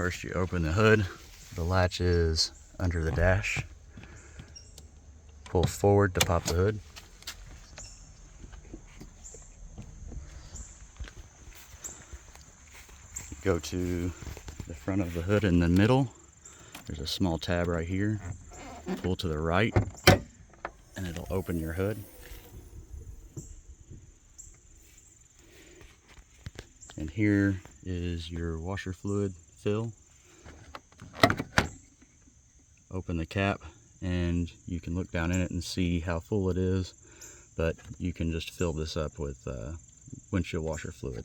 First, you open the hood. The latch is under the dash. Pull forward to pop the hood. Go to the front of the hood in the middle. There's a small tab right here. Pull to the right and it'll open your hood. And here is your washer fluid fill. Open the cap and you can look down in it and see how full it is, but you can just fill this up with windshield washer fluid.